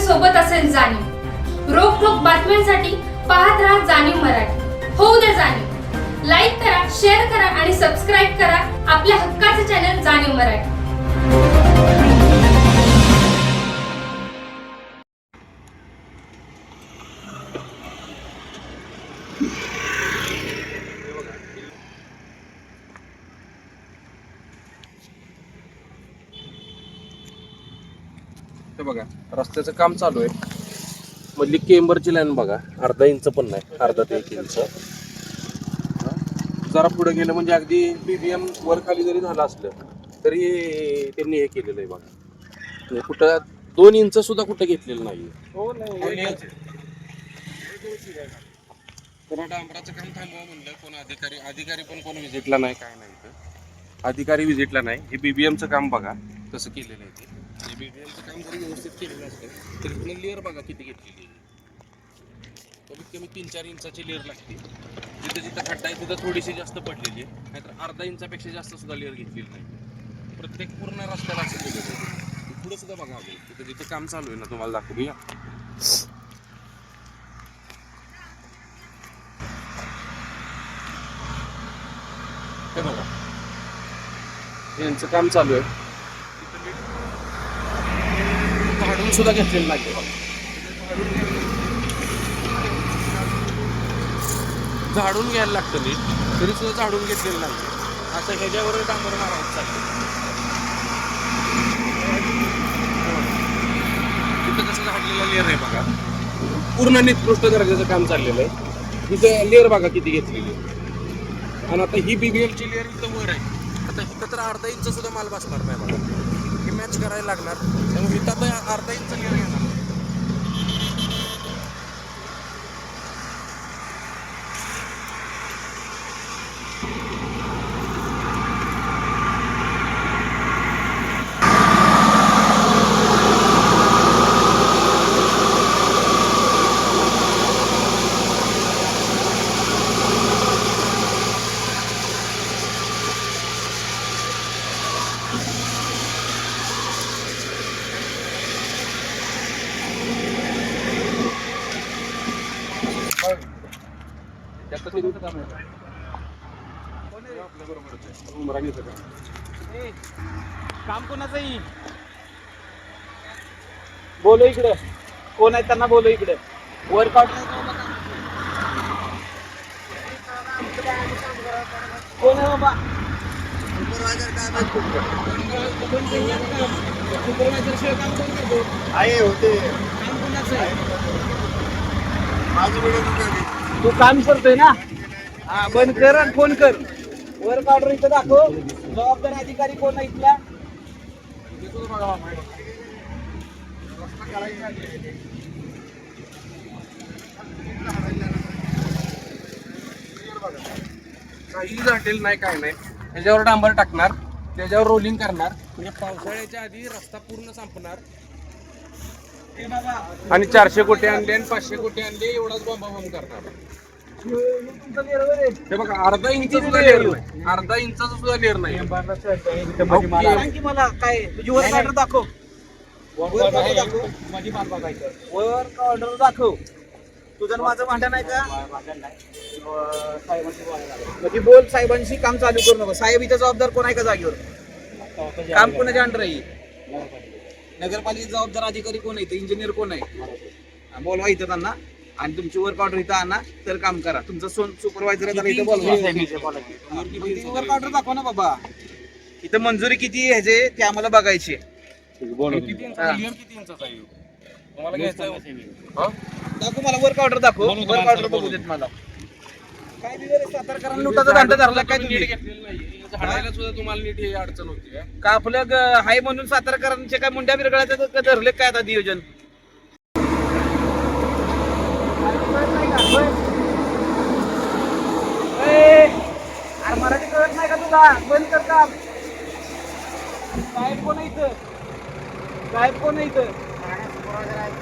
सोबत असेल जाणीव. रोखोक बातम्यांसाठी पाहत राहा जाणीव मराठी. होऊ द्या जाणीव. लाईक करा, शेअर करा आणि सबस्क्राईब करा आपल्या हक्काचे चॅनल जाणीव मराठी. हे बघा रस्त्याचं काम चालू आहे. मधली केंबरची लाईन बघा, अर्धा इंच पण नाही, अर्धा ते 1 इंच. जरा पुढे गेलं म्हणजे अगदी BBM वर खाली जरी झालं असलं तरी त्यांनी हे केलेलं आहे बघा. कुठं 2 इंच सुद्धा कुठं घेतलेलं नाही. कोणा डांबराचं काम थांबवा म्हणलं, कोण अधिकारी पण कोण व्हिजिटला नाही, काय नाही. अधिकारी व्हिजिटला नाही. हे BBMचं काम बघा कसं केलेलं आहे ते. BBMचं काम जरी व्यवस्थित केलेलं असतं तरी इथलं लेअर बघा किती घेतलेली आहे. कमीत कमी 3-4 इंचाची लेअर लागते. जिथं जिथं खड्डा आहे तिथं थोडीशी जास्त पडलेली आहे, नाहीतर अर्धा इंचापेक्षा जास्त सुद्धा लेअर घेतलेली नाही. प्रत्येक पूर्ण रस्त्याला असं केलेलं आहे. पुढे सुद्धा बघा अजून तिथं जिथं काम चालू आहे ना, तुम्हाला दाखवूया. हे बघा यांचं काम चालू आहे. झाडून सुद्धा घेतलेलं नाही बघा. झाडून घ्यायला लागतं नीट, तरी सुद्धा झाडून घेतलेलं नाही. असं ह्याच्यावर डांबर मारायचं चालतं. तिथं कसं झाडलेला लेअर आहे बघा, पूर्ण निकृष्ट दर्जाचं काम चाललेलं आहे. तिथं लेअर बघा किती घेतलेली आहे. आणि आता ही BBMची लेअर इथं वर आहे. आता इथं तर अर्धा इंच सुद्धा माल बसणार नाही बघा. हे मॅच करायला लागणार, त्यामुळे इथं आता अर्धा इंच लेअर येणार. काम कोणाचंही बोलो इकडे, कोण आहे त्यांना बोलो इकडे. वर्कआउट कोण आहे बाबा? सुपरवायझर शिवाय काम कोण करतो? आहे होते. काम कोणाचं आहे? तू काम करतोय ना, हा बंद कर आणि फोन कर. वर्क ऑर्डर इथं दाखव. जबाबदार अधिकारी कोण आहे इथला? काही झाटेल नाही, काय नाही. त्याच्यावर डांबर टाकणार, त्याच्यावर रोलिंग करणार, म्हणजे पावसाळ्याच्या आधी रस्ता पूर्ण संपणार. आणि 400 कोटी आणले आणि 500 कोटी आणले, एवढाच बॉम्ब करणार. हे बघा अर्धा इंच सुद्धा लेअर नाही, अर्धा इंचाचा सुद्धा लेअर नाही. मला काय तुझी वर्क ऑर्डर दाखव. वर्क ऑर्डर दाखव. तुझं माझं भांडण आहे का? म्हणजे बोल साहेबांशी काम चालू करू नको. साहेब इथं जबाबदार कोण आहे का जागेवर? काम कोणाच्या अंडर आहे? नगरपालिकेचा जबाबदार अधिकारी कोण आहे? इंजिनियर कोण आहे? बोलवा इथं त्यांना आणि तुमची वर्क ऑर्डर इथं आणा, तर काम करा. तुमचं सुपरवायझर इथं बोलवा. वर्क ऑर्डर दाखवा ना बाबा. इथं मंजुरी किती ह्याचे ते आम्हाला बघायची. दाखव मला वर्क ऑर्डर दाखव. वर्क ऑर्डर बघू देत मला. काय दिलं सातारकरांना लुटाचा दांडा धरला काय तुम्ही? झाडायला सुद्धा तुम्हाला नीट ही अडचण होती का आपलं हाय म्हणून सातारकरांचे काय मुंड्या बिरगळायचं धरले काय आता नियोजन? अरे मराठी कळत नाही का तुला? बंद कर का? साहेब कोण आहे इथं? साहेब कोण आहे इथं?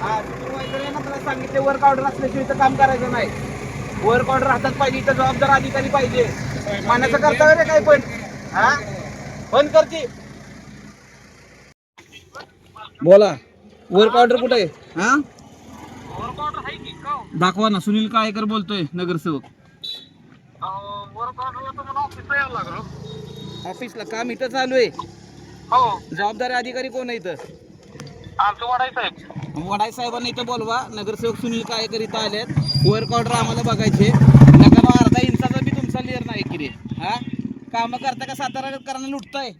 हा सुपरवायझर आहे ना, तुला सांगितले वर्क ऑर्डर असल्याशिवाय इथं काम करायचं नाही. वर्क ऑर्डर हातात पाहिजे, इथं जबाबदार अधिकारी पाहिजे. मानाचं कर्तव्य रे काय पण. हा बंद करते. बोला. वर्क ऑर्डर कुठे आहे? हा दाखवा ना. सुनील काळेकर बोलतोय, नगरसेवक. ऑफिसला काम इथं चालू आहे. जबाबदारी अधिकारी कोण आहे इथं? वडाई साहेबांना इथं बोलवा. नगरसेवक सुनील काळेकर इथं आलेत. वर्क ऑर्डर आम्हाला बघायचे. नका अर्धा इंचाचा बी तुमचा लेअर नाही की रे. हा काम करता का साताराकरांना लुटताय?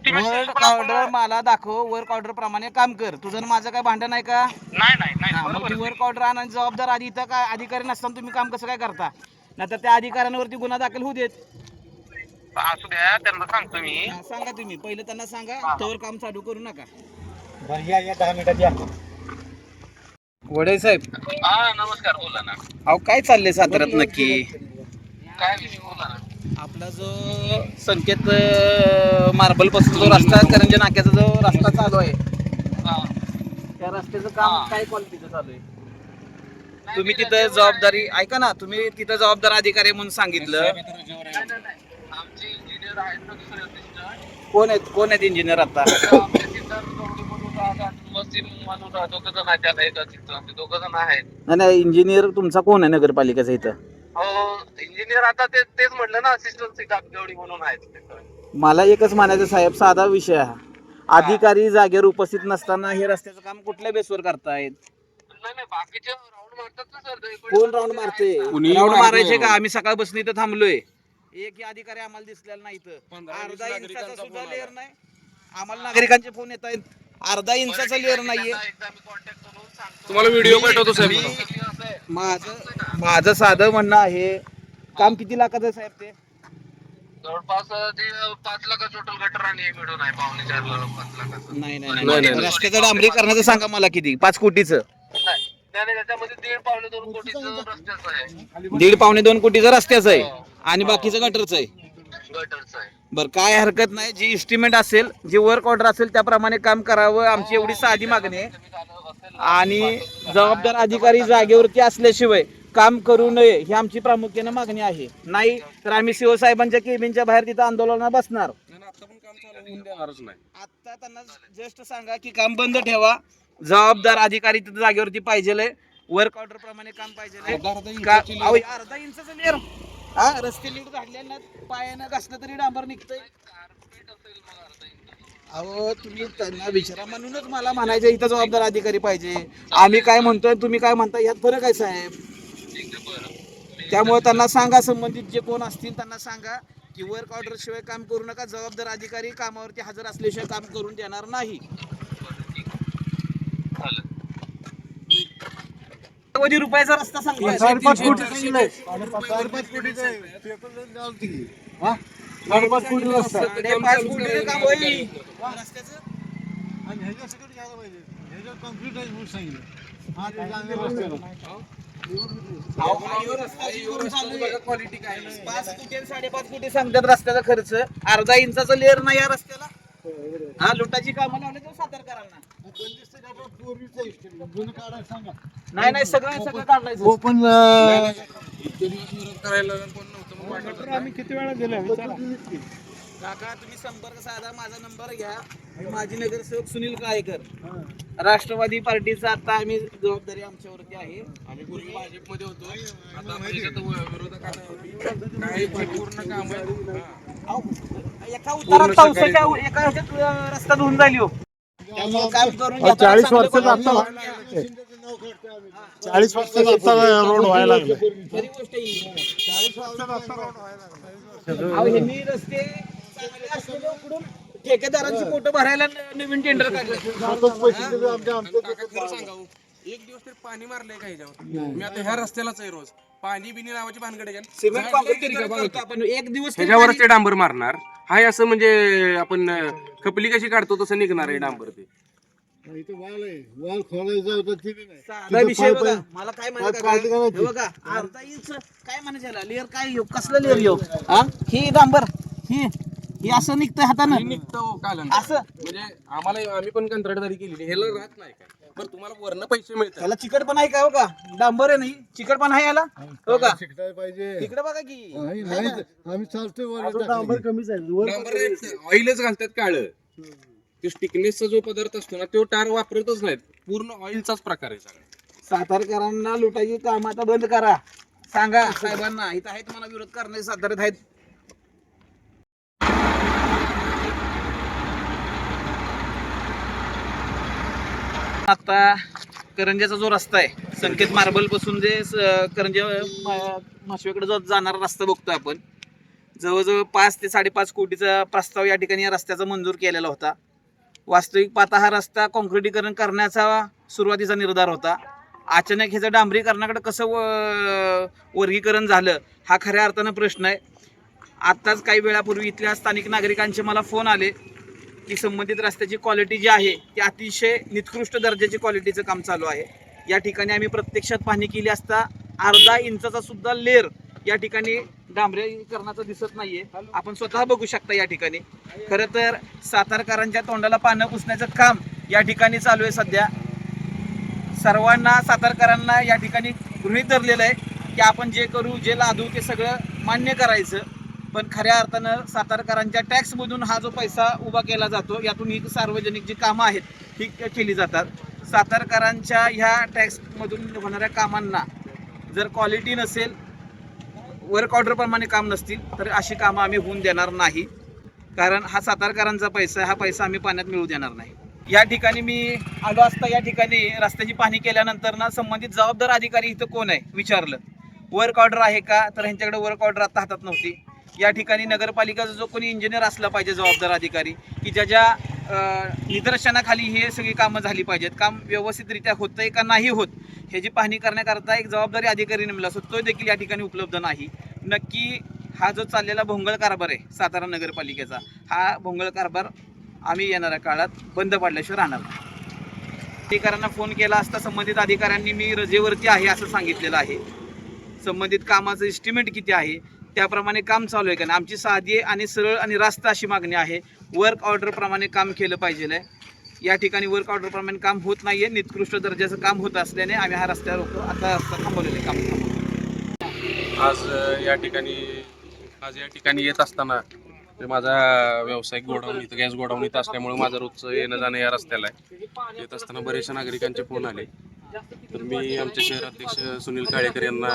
वर्क ऑर्डर मला दाखव. वर्क ऑर्डर प्रमाणे काम कर. तुझं आणि माझं काय भांडण आहे का? नाही. वर्क ऑर्डर आणा. जबाबदार आधी इथं काय अधिकारी नसताना तुम्ही काम कसं काय करता? नाहीतर त्या अधिकाऱ्यांवरती गुन्हा दाखल होऊ देत. असू द्या, त्यांना सांगतो मी. सांगा तुम्ही पहिले त्यांना सांगा. त्यावर काम चालू करू नका. 10 मिनिटात या. वडे साहेब, हा नमस्कार, बोला ना. अहो काय चाललंय साताऱ्यात नक्की? काय विषय, बोला ना. आपला जो संकेत मार्बल पासून जो रस्ता करंजे नाक्याचा जो रस्ता चालू आहे, हा. त्या रस्त्याचं काम काय क्वालिटीचं चालू आहे? तुम्ही तिथं जबाबदारी ऐका ना. तुम्ही तिथं जबाबदार अधिकारी म्हणून सांगितलं. आमचे इंजिनियर आहेत ना दुसरे assistant. कोण आहेत इंजिनियर आता? आमचे तिथं दोघे म्हणून राहतात, वसीम म्हणून राहतात. दोघं जण आहेत त्याला एका तिथं. आमचे दोघं जण आहेत. नाही इंजिनियर तुमचा कोण आहे नगरपालिकेचा इथं? हो, इंजिनियर आता तेच म्हटलं ना, असिस्टंट कापदेवडी म्हणून आहेत तिथं. मला एकच म्हणायचं साहेब, साधा विषय आहे. अधिकारी जागेवर उपस्थित नसताना हे रस्त्याचं काम कुठल्या बेसवर करतायत? नाही, बाकीचे राऊंड मारतात ना सर. कोण राऊंड मारते? राऊंड मारायचे का? आम्ही सकाळपासून इथं थांबलोय. एकही अधिकारी आम्हाला दिसलेला नाही इथं. अर्धा इंचाचा सुद्धा लेअर नाही. आम्हाला नागरिकांचे फोन येत आहेत. अर्धा इंचाचा लेअर नाहीये. एकदा मी कॉन्टॅक्ट करून सांगतो. तुम्हाला व्हिडिओ पाठवतो साहेब. माझं साधं म्हणणं आहे, काम किती लाखाचं आहे साहेब ते? जवळपास ते 5 लाखाचं टोटल गटर आणि हे मिळून आहे. 4.5 लाखाचं. नाही. रस्त्याचं डांबरीकरणाचं सांगा मला किती? 5 कोटीचं? नाही, त्याच्यामध्ये 1.5-2 कोटीचं रस्त्याचं आहे. 1.5-2 कोटीचं रस्त्याचं आहे आणि बाकीचं गटरचं आहे. गटरचं आहे. बरं, काय हरकत नाही. जी इस्टिमेट असेल, जी वर्क ऑर्डर असेल त्याप्रमाणे काम करावं, आमची एवढी साधी मागणी आहे. आणि जबाबदार अधिकारी जागेवरती असल्याशिवाय काम करू नये ही आमची प्रामुख्याने मागणी आहे. नाही तर आम्ही शिवसाहेबांच्या केबिनच्या बाहेर तिथं आंदोलनाला बसणार. आता पण काम चालू होऊन देणारच नाही. आता त्यांना जस्ट सांगा की काम बंद ठेवा. जबाबदार अधिकारी तिथं जागेवरती पाहिजे. वर्क ऑर्डर प्रमाणे काम पाहिजे. अर्धा इंचाचं लेअर. हा, रस्ते लीड झाडले पायानं घासलं तरी डांबर निघतंय. अहो तुम्ही त्यांना विचारा. म्हणूनच मला म्हणायचं इथं जबाबदार अधिकारी पाहिजे. आम्ही काय म्हणतोय, तुम्ही काय म्हणताय, यात फरक आहे साहेब. त्यामुळे त्यांना सांगा, संबंधित जे कोण असतील त्यांना सांगा की वर्क ऑर्डर शिवाय काम करू नका. जबाबदार अधिकारी कामावरती हजर असल्याशिवाय काम करून देणार नाही. रुपयाचा रस्ता सांगतोय. 5.5 कोटी सांगितलंय. 5.5 कोटीचं आहे. हा 5.5 कोटी रस्ता. 5 कोटीचं काम होईल रस्त्याचं. आणि ह्याच्यासाठी घ्यायला पाहिजे. ह्याच्यावर कम्प्लीट आहे म्हणून सांगितलं. हा ते चांगल्या रस्त्याला. क्वालिटी काय? 5 कोटी आणि 5.5 कोटी सांगतात रस्त्याचा खर्च. अर्धा इंचाचा लेअर नाही या रस्त्याला. हा, लुटाची कामं लावले तर सातारकरांना. नाही सगळं काढायचं. ओपन करायला कोण नव्हतं. मग आम्ही किती वेळा दिला विचारा. काका तुम्ही संपर्क साधा. माझा नंबर घ्या. मी माजी नगरसेवक सुनील काळेकर, राष्ट्रवादी पार्टीचा. आता आम्ही जबाबदारी आमच्यावरती आहे. आम्ही पूर्वी भाजपमध्ये होतो. आता आपण याच्यात विरोधकांना काही पूर्ण काम एका उतारात पावसाच्या एका ह्याच्यात रस्ता धुवून जाईल हो. त्यामुळे काम करून घ्या. 40 वर्षाचा आता 40 वर्षाचा आता रोड व्हायला लागला. खरी गोष्ट ही. 40 वर्षाचा आता रोड व्हायला लागला. अहो, ह्यांनी रस्ते चांगले असलेले उकडून ठेकेदारांची पोटं भरायला नवीन टेंडर काढले. स्वतःच पैसे दिले आमच्या खरं सांगावं, एक दिवस तरी पाणी मारलंय का ह्याच्यावर? मी आता ह्या रस्त्यालाच आहे रोज. पाणी बिनी नावाची भानगड आहे. सिमेंट काँक्रीट करतो आपण. एक दिवस तरी ह्याच्यावरच ते डांबर मारणार. हाय असं म्हणजे आपण खपली कशी काढतो तसं निघणार आहे डांबर ते. इथे वाल आहे. वाल खोलायचा होता तिथे नाही. साधा विषय बघा. मला काय म्हणायचं हे बघा, अर्धा इंच काय म्हणायचं लेअर काय येऊ? कसलं लेअर येऊ? हा, ही डांबर ही असं निघतंय हातानं. निघतो काल असं म्हणजे आम्ही पण कंत्राटदारी केलेली. ह्याला राहत नाही काय, पण तुम्हाला वरनं पैसे मिळतात. त्याला चिकट पण आहे का? हो का, डांबर आहे नाही, चिकट पण आहे याला. हो का, शिकताय पाहिजे. इकडे बघा की नाही आम्ही चालतोय वर. डांबर कमीच आहे. ऑइलच घालतात काळ. तो स्टिकनेसचा जो पदार्थ असतो ना तो टार वापरतच नाहीत, पूर्ण ऑइलचाच प्रकार आहे सगळा. सातारकरांना लुटायची काम आता बंद करा, सांगा साहेबांना. इथं आहेत मला विरोध करणारे साताऱ्यात आहेत. आता करंजाचा जो रस्ता आहे संकेत मार्बल पासून जे करंजा माशवेकडे जो जाणारा रस्ता बघतोय आपण, जवळजवळ 5 ते 5.5 कोटीचा प्रस्ताव या ठिकाणी या रस्त्याचा मंजूर केलेला होता. वास्तविक पाहता हा रस्ता काँक्रिटीकरण करण्याचा सुरुवातीचा निर्धार होता. अचानक ह्याचं डांबरीकरणाकडे कसं वर्गीकरण झालं हा खऱ्या अर्थानं प्रश्न आहे. आत्ताच काही वेळापूर्वी इथल्या स्थानिक नागरिकांचे मला फोन आले की संबंधित रस्त्याची क्वालिटी जी आहे ती अतिशय निकृष्ट दर्जाची क्वालिटीचं काम चालू आहे. या ठिकाणी आम्ही प्रत्यक्षात पाहणी केली असता अर्धा इंचाचा सुद्धा लेअर या ठिकाणी डांबरीकरणाचं दिसत नाहीये. आपण स्वतः बघू शकता या ठिकाणी. खरं तर सातारकरांच्या तोंडाला पानं पुसण्याचं काम या ठिकाणी चालू आहे सध्या. सर्वांना सातारकरांना या ठिकाणी गृहीत धरलेलं आहे की आपण जे करू जे लादू ते सगळं मान्य करायचं, पण खऱ्या अर्थानं सातारकरांच्या टॅक्समधून हा जो पैसा उभा केला जातो यातून ही सार्वजनिक जी कामं आहेत ही केली जातात. सातारकरांच्या ह्या टॅक्समधून होणाऱ्या कामांना जर क्वालिटी नसेल, वर्क ऑर्डरप्रमाणे काम नसतील तर अशी कामं आम्ही होऊन देणार नाही. कारण हा सातारकरांचा पैसा आहे, हा पैसा आम्ही पाण्यात मिळवू देणार नाही. या ठिकाणी मी आलो असता या ठिकाणी रस्त्याची पाहणी केल्यानंतर ना संबंधित जबाबदार अधिकारी इथं कोण आहे विचारलं. वर्क ऑर्डर आहे का, तर ह्यांच्याकडे वर्क ऑर्डर आता हातात नव्हती. या ठिकाणी नगरपालिकेचा जो कोणी इंजिनियर असला पाहिजे जबाबदार अधिकारी की ज्याच्या निदर्शनाखाली हे सगळी कामं झाली पाहिजेत, काम व्यवस्थितरित्या होतंय का नाही होत ह्याची पाहणी करण्याकरता एक जबाबदारी अधिकारी नेमला असतो, तो देखील या ठिकाणी उपलब्ध नाही. नक्की हा जो चाललेला भोंगळ कारभार आहे सातारा नगरपालिकेचा, हा भोंगळ कारभार आम्ही येणाऱ्या काळात बंद पडल्याशिवाय राहणार नाही. अधिकाऱ्यांना फोन केला असता संबंधित अधिकाऱ्यांनी मी रजेवरती आहे असं सांगितलेलं आहे. संबंधित कामाचं एस्टिमेट किती आहे त्याप्रमाणे काम चालू आहे का नाही. आमची साधी आणि सरळ आणि रास्त अशी मागणी आहे, वर्क ऑर्डरप्रमाणे काम केलं पाहिजे आहे. या ठिकाणी वर्क ऑर्डरप्रमाणे काम होत नाही आहे, निकृष्ट दर्जाचं काम होत असल्याने आम्ही हा रस्त्यावर होतो. आता रस्ता थांबवलेले काम थांबवतो. आज या ठिकाणी येत असताना माझा व्यावसायिक गोडाऊन इथं गॅस गोडाऊन इथं असल्यामुळे माझं रोजचं येणं जाणं या रस्त्याला आहे. येत असताना बरेचशा नागरिकांचे फोन आले, तर मी आमचे शहराध्यक्ष सुनील काळेकर यांना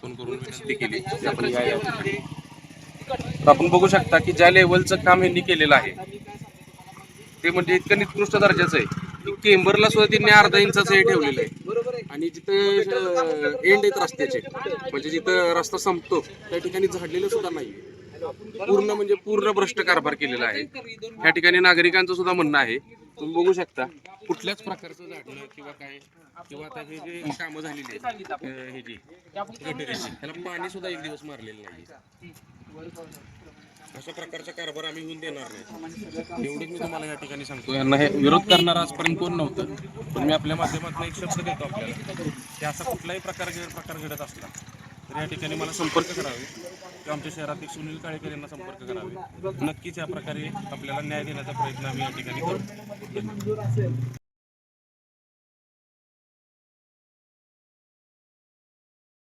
फोन करून विनंती केली की आपण या ठिकाणी. तर आपण बघू शकता की ज्या लेवलचं काम यांनी केलेलं आहे ते म्हणजे इतकं निकृष्ट दर्जाचं आहे की केंबरला सुद्धा त्यांनी अर्धा इंचाचं हे ठेवलेलं आहे. आणि जिथं एंड आहेत रस्त्याचे, म्हणजे जिथं रस्ता संपतो त्या ठिकाणी झाडलेलं सुद्धा नाही. पूर्ण भ्रष्ट कारभार केलेला आहे. या ठिकाणी नागरिकांचं सुद्धा म्हणणं आहे, तुम्ही बघू शकता कुठल्याच प्रकारचं झाडणं किंवा आता हे जे कामं झालेली आहेत हे जी गटरीची त्याला पाणी सुद्धा एक दिवस मारलेलं नाही. अशा प्रकारचा कारभार आम्ही होऊन देणार नाही, एवढेच मी तुम्हाला या ठिकाणी सांगतो. यांना हे विरोध करणारा आजपर्यंत कोण नव्हतं, पण मी आपल्या माध्यमातून एक शब्द देतो आपल्याला की असा कुठलाही प्रकार घडत असला तर या ठिकाणी मला संपर्क करावे किंवा आमच्या शहराध्यक्ष सुनील काळेकर यांना संपर्क करावे. नक्कीच या प्रकारे आपल्याला न्याय देण्याचा प्रयत्न आम्ही या ठिकाणी करू.